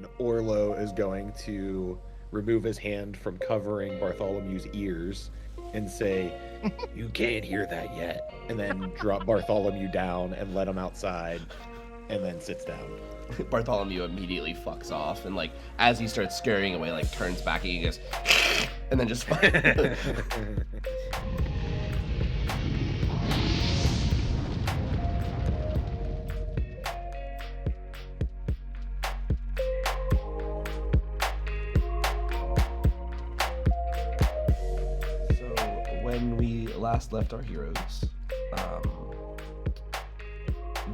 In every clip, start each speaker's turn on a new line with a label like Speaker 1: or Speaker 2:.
Speaker 1: then Orlo is going to remove his hand from covering Bartholomew's ears and say, "You can't hear that yet," and then drop Bartholomew down and let him outside, and then sits down.
Speaker 2: Bartholomew immediately fucks off, and like as he starts scurrying away, like turns back and he goes, and then just. So when we last left our heroes,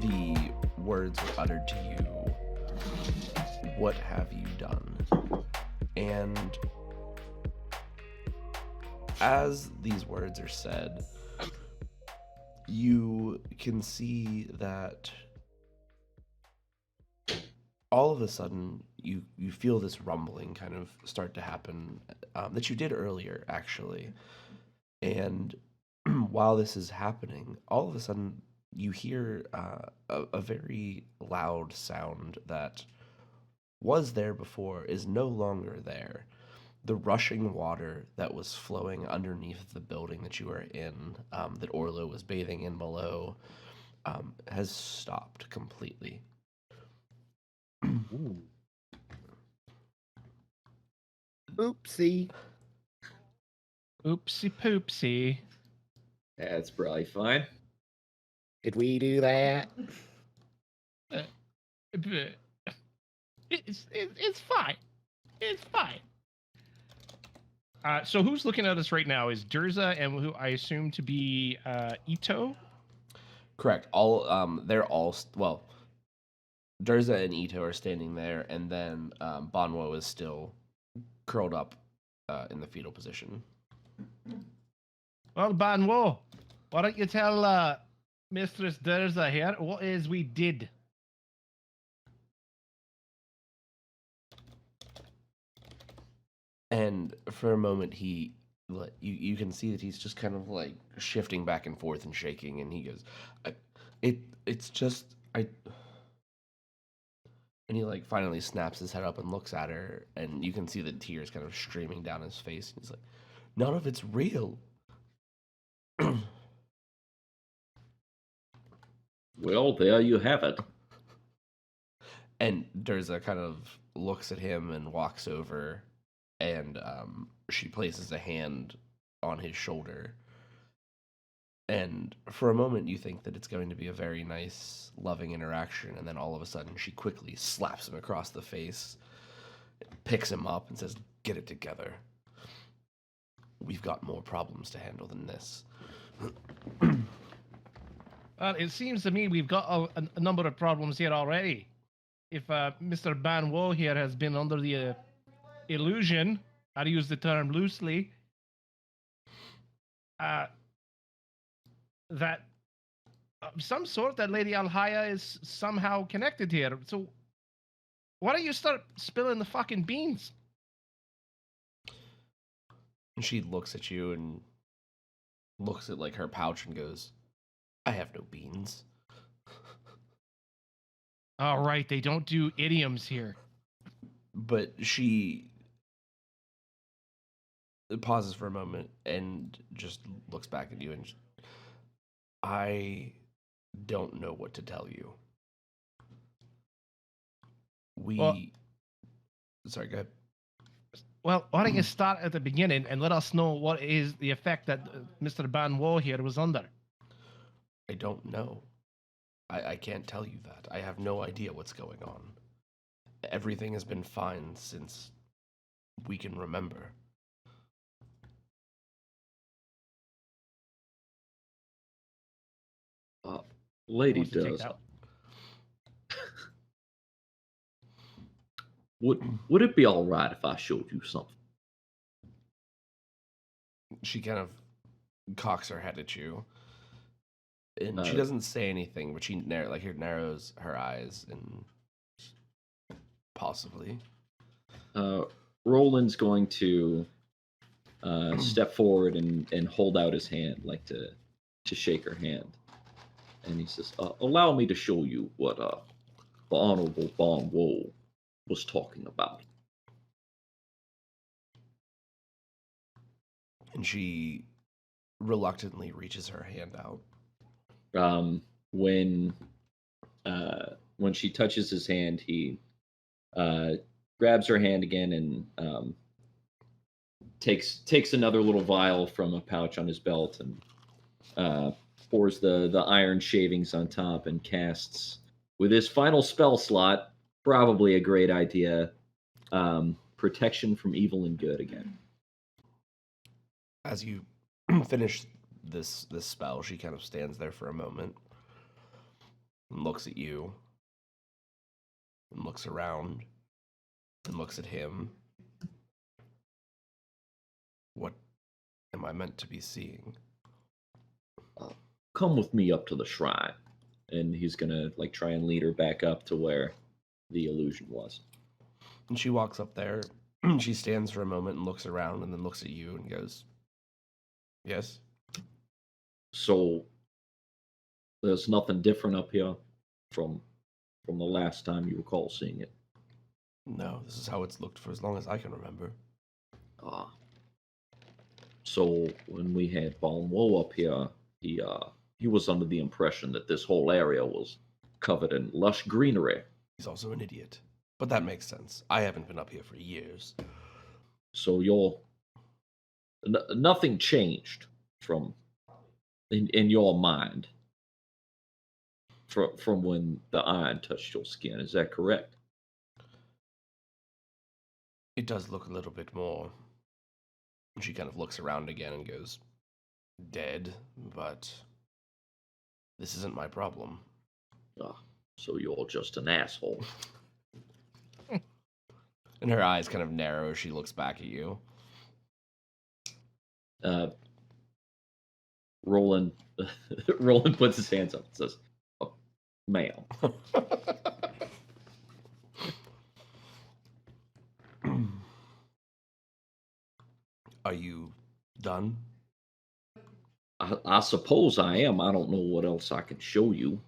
Speaker 2: the words were uttered to you, "What have you done?" And as these words are said, you can see that all of a sudden you feel this rumbling kind of start to happen that you did earlier, actually. And while this is happening, all of a sudden you hear a very loud sound that was there before is no longer there. The rushing water that was flowing underneath the building that you are in, that Orlo was bathing in below, has stopped completely.
Speaker 1: Ooh. Oopsie.
Speaker 3: Oopsie poopsie.
Speaker 4: That's probably fine.
Speaker 1: Did we do that?
Speaker 3: It's fine. It's fine. So who's looking at us right now is Durza and who I assume to be Ito.
Speaker 2: Correct. They're all well. Durza and Ito are standing there, and then Banwo is still curled up in the fetal position.
Speaker 3: Well, Banwo, why don't you tell Mistress Durza here what is we did?
Speaker 2: And for a moment, you can see that he's just kind of like shifting back and forth and shaking, and he goes, "It's just I." And he like finally snaps his head up and looks at her, and you can see the tears kind of streaming down his face. And he's like, "None of it's real."
Speaker 4: Well, there you have it.
Speaker 2: And Durza kind of looks at him and walks over, and she places a hand on his shoulder. And for a moment, you think that it's going to be a very nice, loving interaction, and then all of a sudden, she quickly slaps him across the face, picks him up, and says, "Get it together. We've got more problems to handle than this."
Speaker 3: Well, it seems to me we've got a number of problems here already. If Mr. Banwo here has been under the illusion, I'll use the term loosely, that of some sort that Lady Alhaya is somehow connected here. So why don't you start spilling the fucking beans?
Speaker 2: And she looks at you and looks at like her pouch and goes, "I have no beans."
Speaker 3: All right, they don't do idioms here.
Speaker 2: But she pauses for a moment and just looks back at you and I don't know what to tell you. Sorry, go ahead.
Speaker 3: Well, why don't you start at the beginning and let us know what is the effect that Mr. Banwo here was under?
Speaker 2: I don't know. I can't tell you that. I have no idea what's going on. Everything has been fine since we can remember.
Speaker 4: Lady does. Would it be all right if I showed you something?
Speaker 2: She kind of cocks her head at you. And she doesn't say anything, but she narrows her eyes and possibly.
Speaker 4: Roland's going to step forward and hold out his hand, like to shake her hand. And he says, "Allow me to show you what the Honorable Banwo was talking about.
Speaker 2: And she reluctantly reaches her hand out.
Speaker 4: When she touches his hand, he grabs her hand again and takes another little vial from a pouch on his belt and pours the iron shavings on top and casts with his final spell slot. Probably a great idea. Protection from evil and good again.
Speaker 2: As you finish this spell, she kind of stands there for a moment and looks at you and looks around and looks at him. What am I meant to be seeing?
Speaker 4: Come with me up to the shrine. And he's gonna try and lead her back up to where the illusion was.
Speaker 2: And she walks up there. She stands for a moment and looks around and then looks at you and goes, yes?
Speaker 4: So there's nothing different up here from the last time you recall seeing it.
Speaker 2: No, this is how it's looked for as long as I can remember.
Speaker 4: So when we had Balmo up here, he was under the impression that this whole area was covered in lush greenery.
Speaker 2: He's also an idiot. But that makes sense. I haven't been up here for years.
Speaker 4: So nothing changed in your mind from when the iron touched your skin. Is that correct?
Speaker 2: It does look a little bit more. And she kind of looks around again and goes, dead, but this isn't my problem.
Speaker 4: So you're just an asshole.
Speaker 2: And her eyes kind of narrow as she looks back at you.
Speaker 4: Roland puts his hands up and says, oh, ma'am.
Speaker 2: Are you done?
Speaker 4: I suppose I am. I don't know what else I can show you.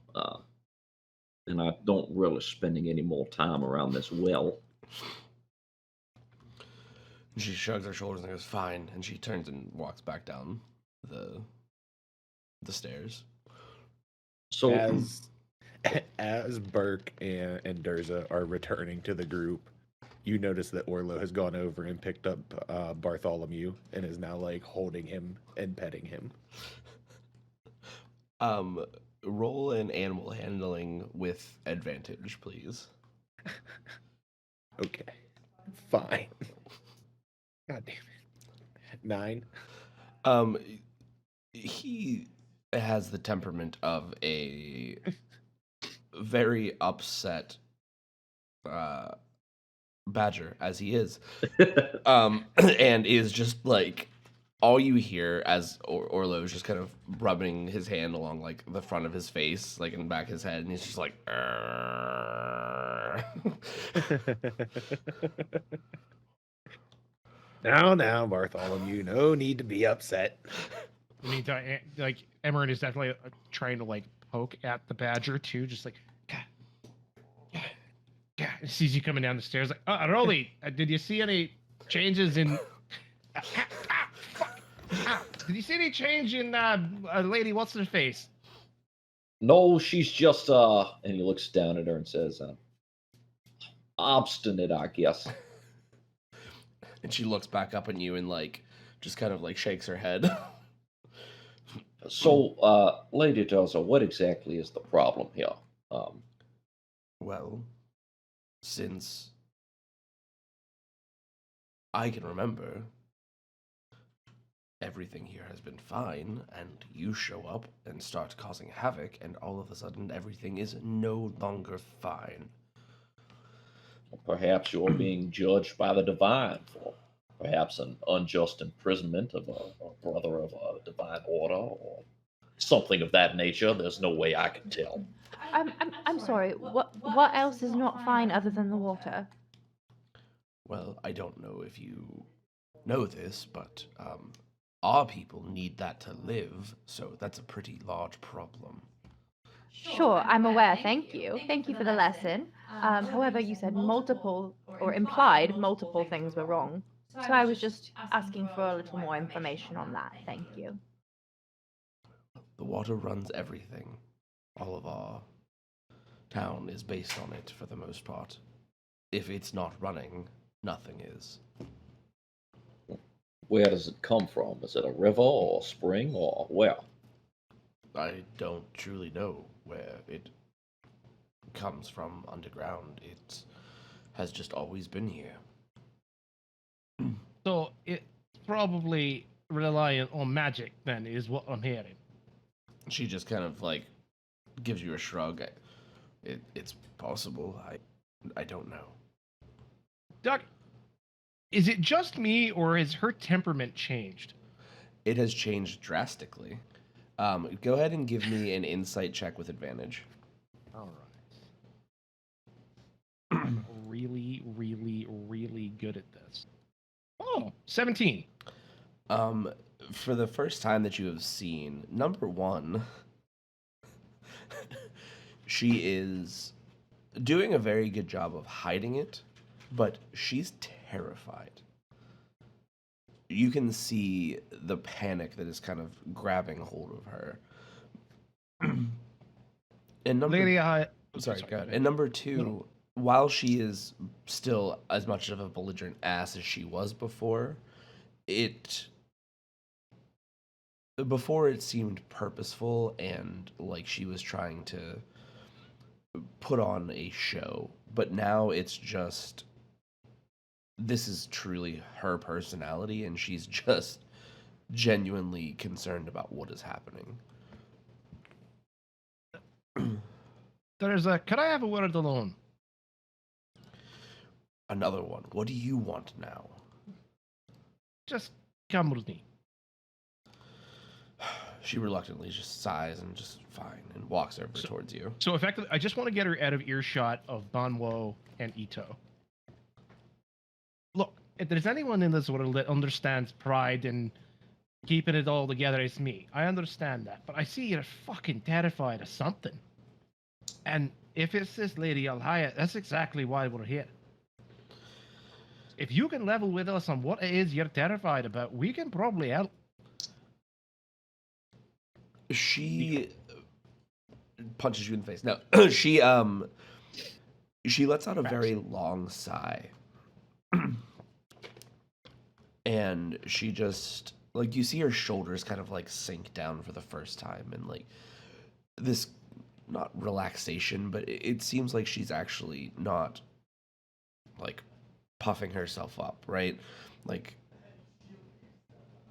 Speaker 4: And I don't relish spending any more time around this well.
Speaker 2: She shrugs her shoulders and goes, fine. And she turns and walks back down the stairs.
Speaker 4: So
Speaker 1: as Burke and Durza are returning to the group, you notice that Orlo has gone over and picked up Bartholomew and is now holding him and petting him.
Speaker 2: Roll an animal handling with advantage, please.
Speaker 1: Okay. Fine. God damn it. 9.
Speaker 2: He has the temperament of a very upset badger, as he is. And is just all you hear as Orlo is just kind of rubbing his hand along the front of his face, in the back of his head, and he's just like,
Speaker 1: Now, Bartholomew, no need to be upset.
Speaker 3: I mean, Emmerin is definitely trying to poke at the badger too, just yeah. And sees you coming down the stairs, Rolly, did you see any changes in? Fuck! Ow. Did you see any change in lady? What's her face?
Speaker 4: No, she's just and he looks down at her and says, obstinate, I guess.
Speaker 2: And she looks back up at you and just kind of shakes her head.
Speaker 4: So, Lady Durza, what exactly is the problem here?
Speaker 2: Well, since I can remember, everything here has been fine, and you show up and start causing havoc, and all of a sudden everything is no longer fine.
Speaker 4: Perhaps you're being judged by the divine for perhaps an unjust imprisonment of a brother of a divine order or something of that nature. There's no way I can tell.
Speaker 5: I'm sorry. What else is not fine other than the water?
Speaker 2: Well, I don't know if you know this, but our people need that to live, so that's a pretty large problem.
Speaker 5: Sure, I'm aware, thank you. Thank you for the lesson. However, you said multiple, or implied multiple things were wrong. So I was just asking for a little more information on that. Thank you.
Speaker 2: The water runs everything. All of our town is based on it for the most part. If it's not running, nothing is.
Speaker 4: Where does it come from? Is it a river or a spring or where?
Speaker 2: I don't truly know where it comes from underground. It has just always been here.
Speaker 3: So it's probably reliant on magic, then, is what I'm hearing.
Speaker 2: She just kind of like gives you a shrug. It's possible. I don't know.
Speaker 3: Duck, is it just me, or has her temperament changed?
Speaker 2: It has changed drastically. Go ahead and give me an insight check with advantage.
Speaker 3: All right. Really, really, really good at this. Oh, 17.
Speaker 2: For the first time that you have seen, number one, she is doing a very good job of hiding it, but she's terrified. You can see the panic that is kind of grabbing hold of her. And number
Speaker 3: Lady,
Speaker 2: sorry, go ahead. And number two, while she is still as much of a belligerent ass as she was before, before it seemed purposeful and like she was trying to put on a show, but now it's just, this is truly her personality, and she's just genuinely concerned about what is happening.
Speaker 3: could I have a word alone?
Speaker 2: Another one. What do you want now?
Speaker 3: Just come with me.
Speaker 2: She reluctantly just sighs and just fine and walks over towards you.
Speaker 3: So effectively, I just want to get her out of earshot of Banwo and Ito. Look, if there's anyone in this world that understands pride and keeping it all together, it's me. I understand that. But I see you're fucking terrified of something. And if it's this Lady Alhaya, that's exactly why we're here. If you can level with us on what it is you're terrified about, we can probably help.
Speaker 2: She punches you in the face. No, she lets out a very long sigh. And she just, like, you see her shoulders kind of like sink down for the first time, and like this, not relaxation, but it seems like she's actually not like puffing herself up, right? Like,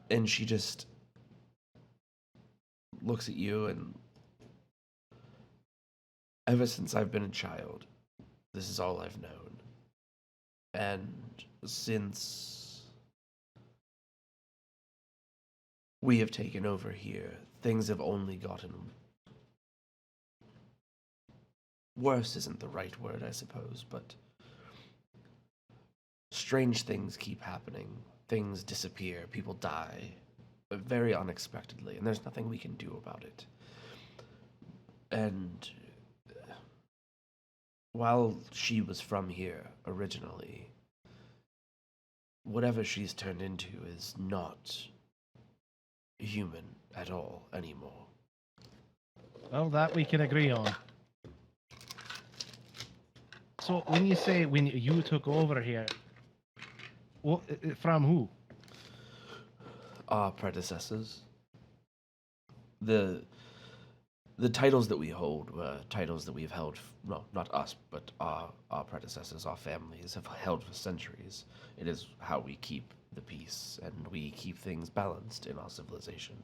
Speaker 2: and she just looks at you, and ever since I've been a child, this is all I've known. And since we have taken over here, things have only gotten worse. Isn't the right word, I suppose, but strange things keep happening. Things disappear, people die, very unexpectedly, and there's nothing we can do about it. And while she was from here originally, whatever she's turned into is not human at all anymore.
Speaker 3: Well, that we can agree on. So when you say when you took over here, what, from who?
Speaker 2: Our predecessors. The titles that we hold were titles that we've held, well, not us, but our predecessors, our families have held for centuries. It is how we keep the peace, and we keep things balanced in our civilization.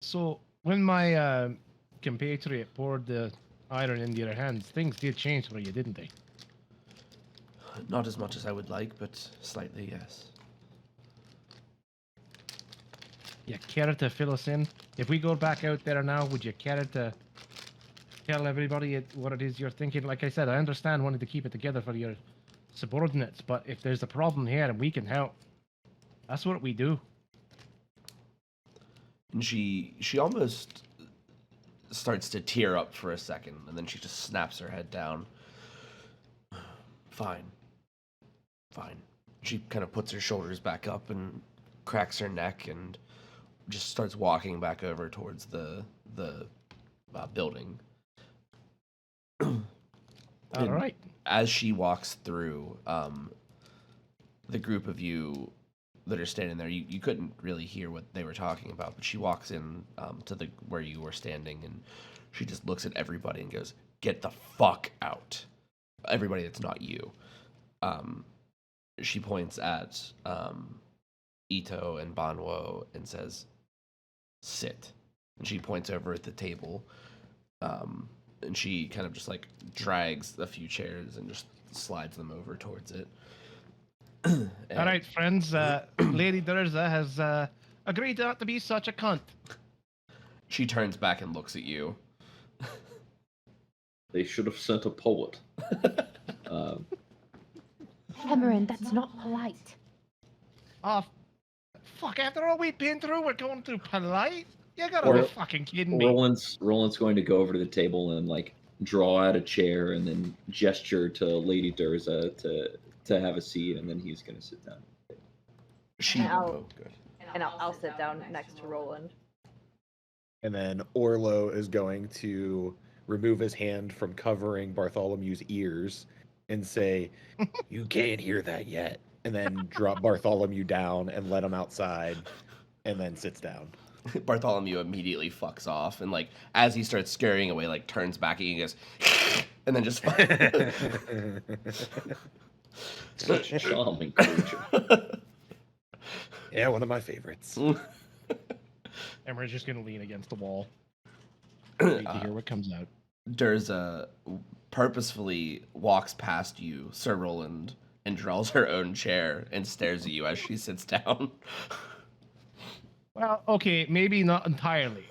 Speaker 3: So when my compatriot poured the iron into your hands, things did change for you, didn't they?
Speaker 2: Not as much as I would like, but slightly, yes.
Speaker 3: You care to fill us in? If we go back out there now, would you care to tell everybody what it is you're thinking? Like I said, I understand wanting to keep it together for your subordinates, but if there's a problem here and we can help, that's what we do.
Speaker 2: And she almost starts to tear up for a second, and then she just snaps her head down. Fine. She kind of puts her shoulders back up and cracks her neck and just starts walking back over towards the building.
Speaker 3: All
Speaker 2: And
Speaker 3: right.
Speaker 2: as she walks through, the group of you that are standing there, you couldn't really hear what they were talking about, but she walks in to the where you were standing, and she just looks at everybody and goes, "Get the fuck out!" Everybody that's not you. She points at Ito and Banwo and says, "Sit." And she points over at the table, and she kind of just like drags a few chairs and just slides them over towards it.
Speaker 3: All right, friends. Lady Durza has agreed not to be such a cunt.
Speaker 2: She turns back and looks at you.
Speaker 4: They should have sent a poet.
Speaker 5: Emmerin, that's not polite.
Speaker 3: Oh, fuck! After all we've been through, we're going through polite. You gotta
Speaker 4: Or-
Speaker 3: be fucking kidding me.
Speaker 4: Roland's going to go over to the table and like draw out a chair and then gesture to Lady Durza to have a seat, and then he's going to sit down.
Speaker 2: She.
Speaker 5: And I'll-
Speaker 2: Oh, good.
Speaker 5: And I'll sit down next to Roland.
Speaker 1: And then Orlo is going to remove his hand from covering Bartholomew's ears and say, "You can't hear that yet." And then drop Bartholomew down and let him outside, and then sits down.
Speaker 2: Bartholomew immediately fucks off, and like as he starts scurrying away, like turns back at you and goes, and then just.
Speaker 4: Such a charming creature.
Speaker 1: Yeah, one of my favorites.
Speaker 3: Emmerin's just gonna lean against the wall. Wait to hear what comes out.
Speaker 2: Durza purposefully walks past you, Sir Roland, and draws her own chair and stares at you as she sits down.
Speaker 3: Well, okay, maybe not entirely.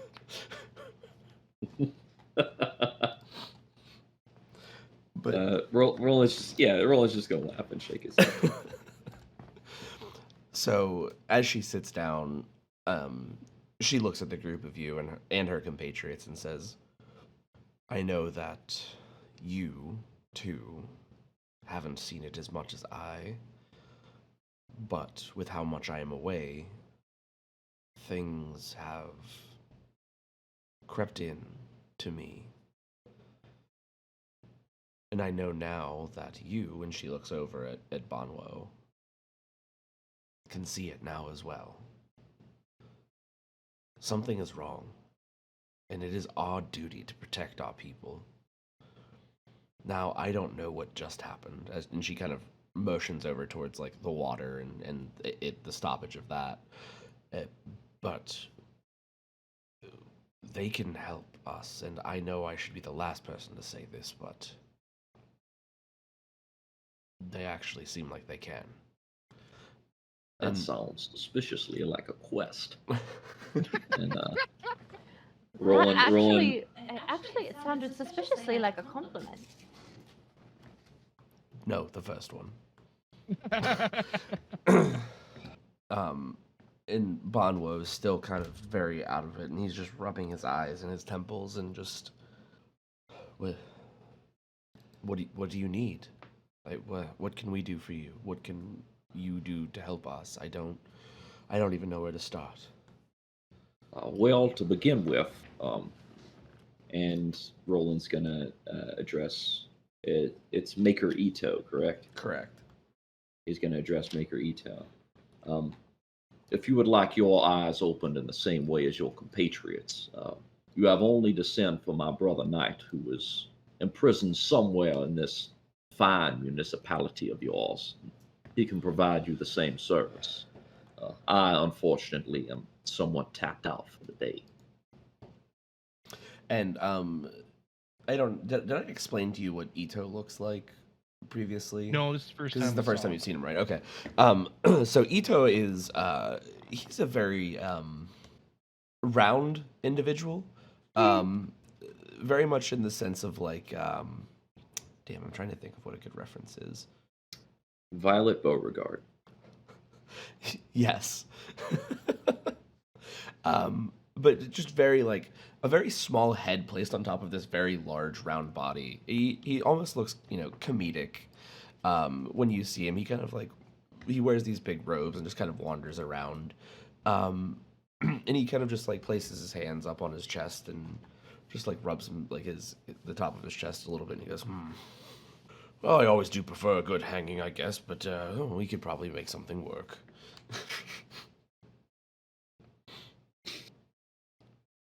Speaker 2: But
Speaker 4: Roland's just going to laugh and shake his head.
Speaker 2: so as she sits down, she looks at the group of you and her compatriots and says, "I know that you, too, haven't seen it as much as I, but with how much I am away, things have crept in to me. And I know now that you," and she looks over at Banwo, "can see it now as well. Something is wrong, and it is our duty to protect our people. Now, I don't know what just happened," and she kind of motions over towards like the water and the stoppage of that. But they can help us, and I know I should be the last person to say this, but they actually seem like they can.
Speaker 4: That
Speaker 2: And-
Speaker 4: sounds suspiciously like a quest. And Roland,
Speaker 5: Actually, it sounded suspiciously like a compliment.
Speaker 2: No, the first one. And Banwo is still kind of very out of it, and he's just rubbing his eyes and his temples and just, what do you need? Like, what can we do for you? What can you do to help us? I don't even know where to start.
Speaker 4: well, to begin with, and Roland's gonna address it. It's Maker Ito, correct?
Speaker 2: Correct.
Speaker 4: He's gonna address Maker Ito. If you would like your eyes opened in the same way as your compatriots, you have only to send for my brother Knight, who was imprisoned somewhere in this fine municipality of yours. He can provide you the same service. I, unfortunately, am somewhat tapped out for the day.
Speaker 2: And I don't. Did I explain to you what Ito looks like previously?
Speaker 3: No, this is the first
Speaker 2: This
Speaker 3: time.
Speaker 2: is the
Speaker 3: we
Speaker 2: first
Speaker 3: saw
Speaker 2: time
Speaker 3: him.
Speaker 2: you've seen him, right? Okay. So Ito is he's a very round individual. Very much in the sense of like damn, I'm trying to think of what a good reference is.
Speaker 4: Violet Beauregard.
Speaker 2: Yes. but just very like a very small head placed on top of this very large round body. He almost looks, comedic. When you see him, he kind of like he wears these big robes and just kind of wanders around. And he kind of just like places his hands up on his chest and just like rubs him like the top of his chest a little bit, and he goes, Well, I always do prefer a good hanging, I guess, but we could probably make something work.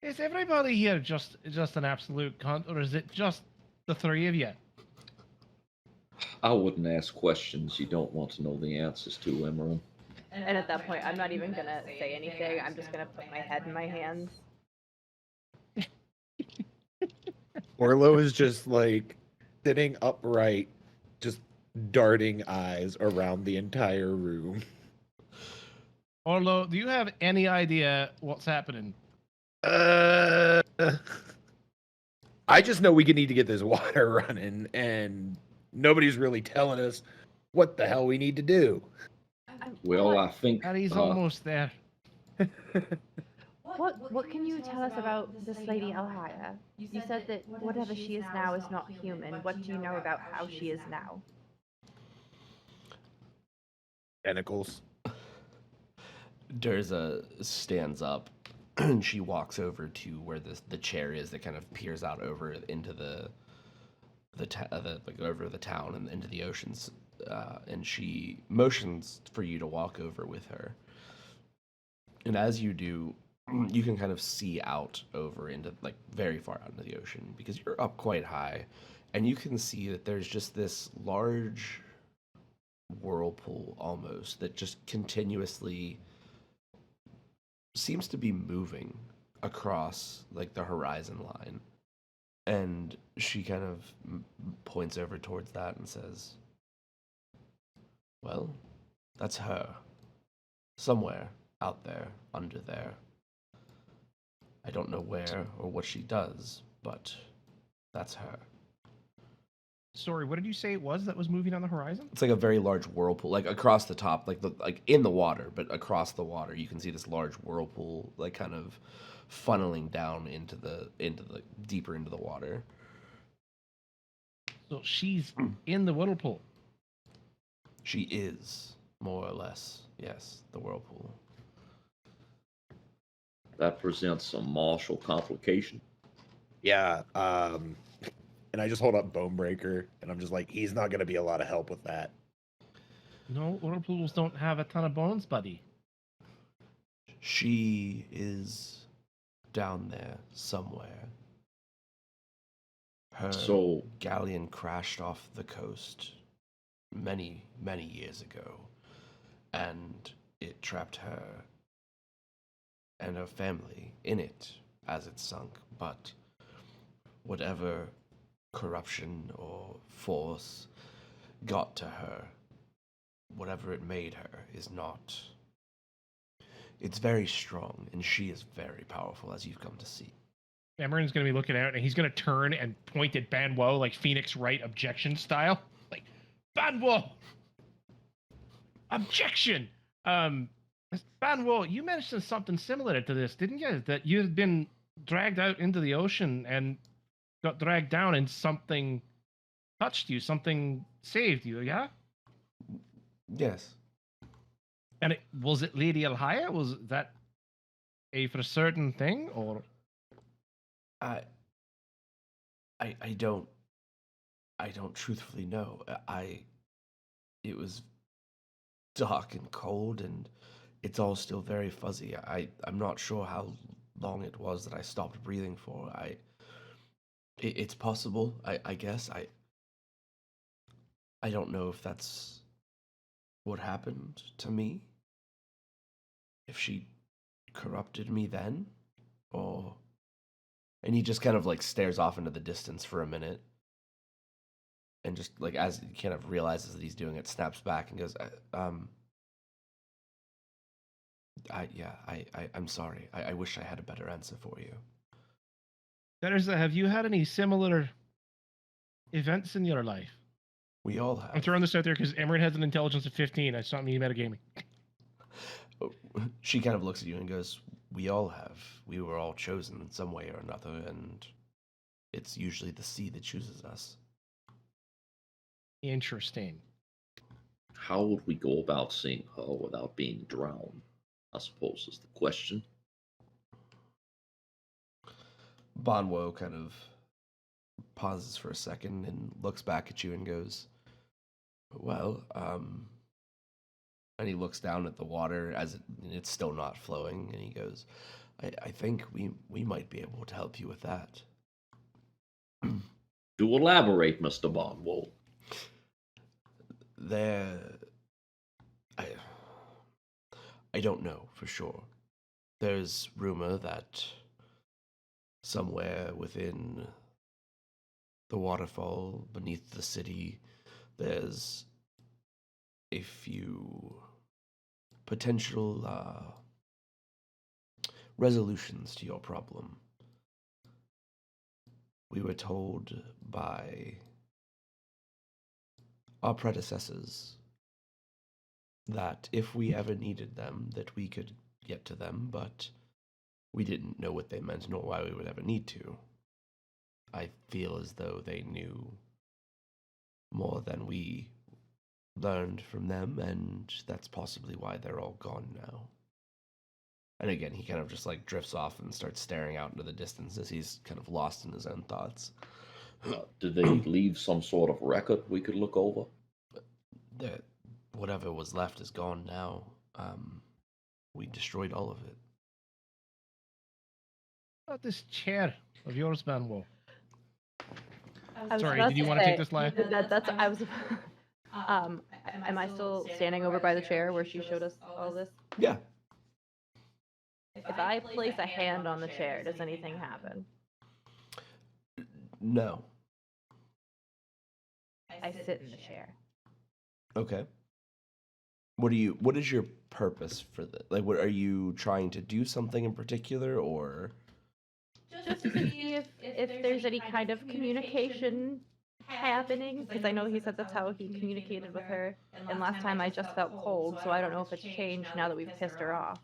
Speaker 3: Is everybody here just an absolute cunt, or is it just the three of you?
Speaker 4: I wouldn't ask questions you don't want to know the answers to, Emmerin.
Speaker 5: And at that point, I'm not even gonna say anything. I'm just gonna put my head in my hands.
Speaker 1: Orlo is just like sitting upright, just darting eyes around the entire room.
Speaker 3: Orlo, do you have any idea what's happening?
Speaker 1: I just know we need to get this water running, and nobody's really telling us what the hell we need to do.
Speaker 4: Well, I think
Speaker 3: He's almost there.
Speaker 5: What can you tell us about this Lady Alhaya? You said that whatever she is now is not human. What do you know about how she is now?
Speaker 1: Tentacles.
Speaker 2: Durza stands up and she walks over to where the chair is that kind of peers out over into over the town and into the oceans, and she motions for you to walk over with her. And as you do, you can kind of see out over into like very far out into the ocean because you're up quite high, and you can see that there's just this large whirlpool almost that just continuously seems to be moving across like the horizon line. And she kind of points over towards that and says, well, that's her. Somewhere out there, under there. I don't know where or what she does, but that's her.
Speaker 3: Sorry, what did you say it was that was moving on the horizon?
Speaker 2: It's like a very large whirlpool, like across the top, like in the water, but across the water, you can see this large whirlpool, like kind of funneling down into the deeper into the water.
Speaker 3: So she's in the whirlpool.
Speaker 2: She is, more or less, yes, the whirlpool.
Speaker 4: that presents some martial complication.
Speaker 1: Yeah, and I just hold up Bonebreaker, and I'm just like, he's not going to be a lot of help with that.
Speaker 3: No, whirlpools don't have a ton of bones, buddy.
Speaker 2: She is down there somewhere. Her
Speaker 4: So-
Speaker 2: galleon crashed off the coast many, many years ago, and it trapped her and her family in it as it sunk. But whatever corruption or force got to her, whatever it made her, is not. It's very strong, and she is very powerful, as you've come to see.
Speaker 3: Emmerin's going to be looking out, and he's going to turn and point at Banwo, like Phoenix Wright objection style. Like, Banwo! Objection! Banwo, you mentioned something similar to this, didn't you? That you had been dragged out into the ocean and got dragged down, and something touched you, something saved you, yeah?
Speaker 2: Yes.
Speaker 3: And was it Lady Alhaya? Was that a for certain thing, or?
Speaker 2: I don't truthfully know. It was dark and cold, and it's all still very fuzzy. I'm not sure how long it was that I stopped breathing for. It's possible, I guess. I don't know if that's what happened to me. If she corrupted me then, or... And he just kind of like stares off into the distance for a minute, and just like as he kind of realizes that he's doing it, snaps back and goes, I'm sorry. I wish I had a better answer for you."
Speaker 3: Have you had any similar events in your life?
Speaker 2: We all have.
Speaker 3: I'm throwing this out there because Emmerin has an intelligence of 15. I saw me metagaming.
Speaker 2: She kind of looks at you and goes, We all have. We were all chosen in some way or another, and it's usually the sea that chooses us.
Speaker 3: Interesting.
Speaker 4: How would we go about seeing her without being drowned? I suppose is the question.
Speaker 2: Bonwo kind of pauses for a second and looks back at you and goes, well, and he looks down at the water as it's still not flowing, and he goes, I think we might be able to help you with that.
Speaker 4: Do elaborate, Mr. Bonwell.
Speaker 2: I don't know for sure. There's rumor that somewhere within the waterfall beneath the city, there's a few potential resolutions to your problem. We were told by our predecessors that if we ever needed them, that we could get to them, but we didn't know what they meant nor why we would ever need to. I feel as though they knew more than we learned from them, and that's possibly why they're all gone now. And again, he kind of just like drifts off and starts staring out into the distance as he's kind of lost in his own thoughts.
Speaker 4: Did they leave some sort of record we could look over?
Speaker 2: Whatever was left is gone now. We destroyed all of it.
Speaker 3: About this chair of yours, Manuel.
Speaker 5: I was
Speaker 3: Sorry,
Speaker 5: about
Speaker 3: did you
Speaker 5: to
Speaker 3: want to
Speaker 5: say,
Speaker 3: take this line?
Speaker 5: That's I was. Am I still standing over by the chair where she showed us all this?
Speaker 2: Yeah.
Speaker 5: If I place a hand on the chair, does anything happen?
Speaker 2: No.
Speaker 5: I sit in the chair.
Speaker 2: Okay. What is your purpose for this? Like, what are you trying to do something in particular, or?
Speaker 5: Just to see if there's any kind of communication happening, because I know he said that's how he communicated with her, and last time I just felt cold, so I don't know if it's changed now that we've pissed her off.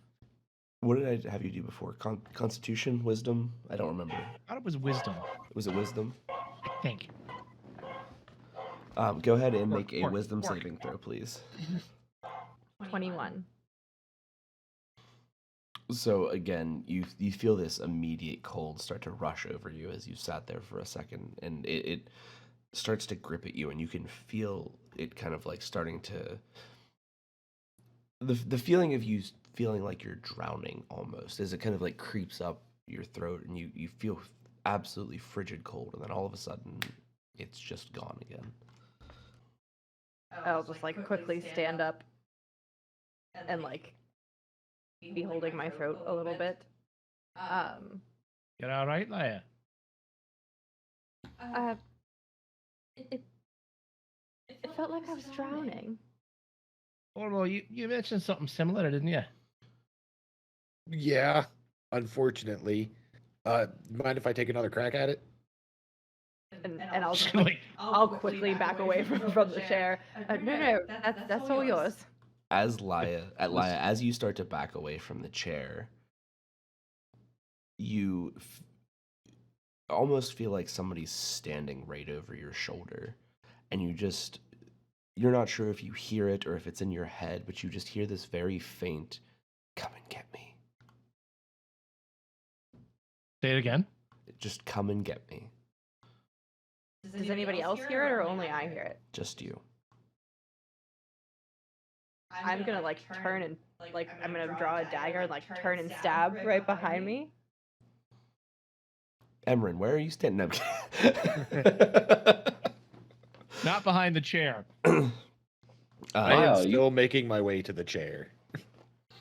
Speaker 2: What did I have you do before? Constitution? Wisdom? I don't remember.
Speaker 3: I thought it was wisdom,
Speaker 2: Was it wisdom?
Speaker 3: I think.
Speaker 2: Go ahead and make a
Speaker 3: Work.
Speaker 2: wisdom saving throw, please.
Speaker 5: 21.
Speaker 2: So again, you feel this immediate cold start to rush over you as you sat there for a second, and it starts to grip at you, and you can feel it kind of like starting to the feeling of you feeling like you're drowning almost as it kind of like creeps up your throat, and you feel absolutely frigid cold, and then all of a sudden it's just gone again.
Speaker 5: I'll just like quickly stand up and like be holding my throat a little bit.
Speaker 3: You're all right, Leia?
Speaker 5: It felt like I was drowning.
Speaker 3: Orlo, you mentioned something similar, didn't you?
Speaker 1: Yeah, unfortunately. Mind if I take another crack at it?
Speaker 5: And I'll just,
Speaker 3: Like,
Speaker 5: I'll quickly back away from the chair. No, that's all yours.
Speaker 2: As as you start to back away from the chair, you almost feel like somebody's standing right over your shoulder, and you're not sure if you hear it or if it's in your head, but you just hear this very faint, "Come and get me."
Speaker 3: say it again.
Speaker 2: Just come and get me.
Speaker 5: Does anybody else hear it, or only I hear it?
Speaker 2: Just you.
Speaker 5: I'm gonna like turn and like I'm gonna draw a dagger and like turn and stab right behind me.
Speaker 2: Emmerin, where are you standing? No,
Speaker 3: Not behind the chair.
Speaker 1: I
Speaker 4: Wow,
Speaker 1: am still making my way to the chair.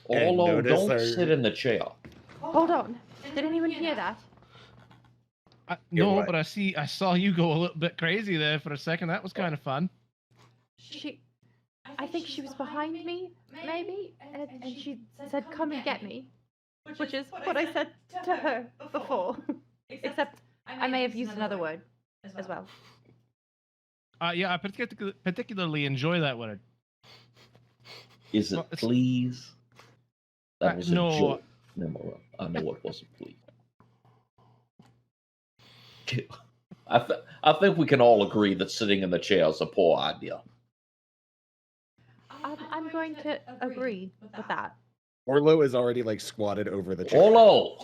Speaker 4: Orlo,
Speaker 1: notice
Speaker 4: don't
Speaker 1: our-
Speaker 4: sit in the chair.
Speaker 5: Hold on. Did anyone hear that?
Speaker 1: Hear
Speaker 3: No,
Speaker 1: what?
Speaker 3: but I saw you go a little bit crazy there for a second. That was kind of fun.
Speaker 5: I think she was behind me, maybe, and she said, "Come and get me," which is what I said to her before. Except I may have used another word as well.
Speaker 3: Yeah, I particularly enjoy that word.
Speaker 4: Is it
Speaker 3: Well, it's-
Speaker 4: please? That was a
Speaker 3: no,
Speaker 4: joke.
Speaker 6: Emmerin, I know it wasn't pleased. I think we can all agree that sitting in the chair is a poor idea.
Speaker 5: I'm going to agree with that.
Speaker 1: Orlo is already like squatted over the chair.
Speaker 6: Orlo!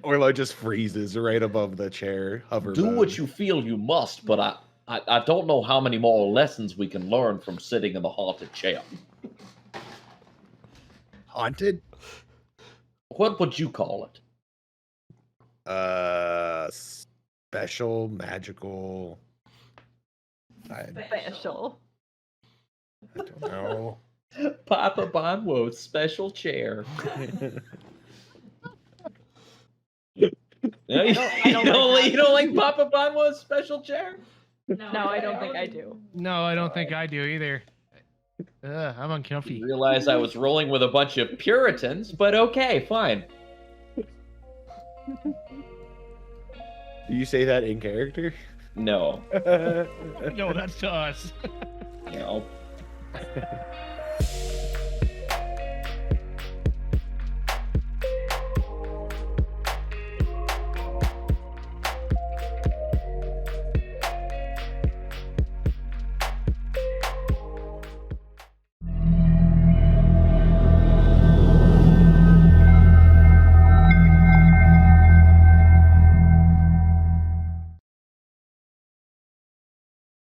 Speaker 1: Orlo just freezes right above the chair. Hover
Speaker 6: Do
Speaker 1: mode.
Speaker 6: what you feel you must, but I don't know how many more lessons we can learn from sitting in the haunted chair.
Speaker 1: Haunted?
Speaker 6: What would you call it?
Speaker 1: Special, magical. I
Speaker 5: Special.
Speaker 1: don't know.
Speaker 6: Papa Bonwo's special chair. No, you don't like Papa Bonwo's special chair?
Speaker 5: No, I don't think I do.
Speaker 3: No, I don't think I do either. I'm uncomfy.
Speaker 6: Realized I was rolling with a bunch of Puritans, but okay, fine.
Speaker 1: Do you say that in character?
Speaker 6: No,
Speaker 3: No, that's to us.
Speaker 6: no.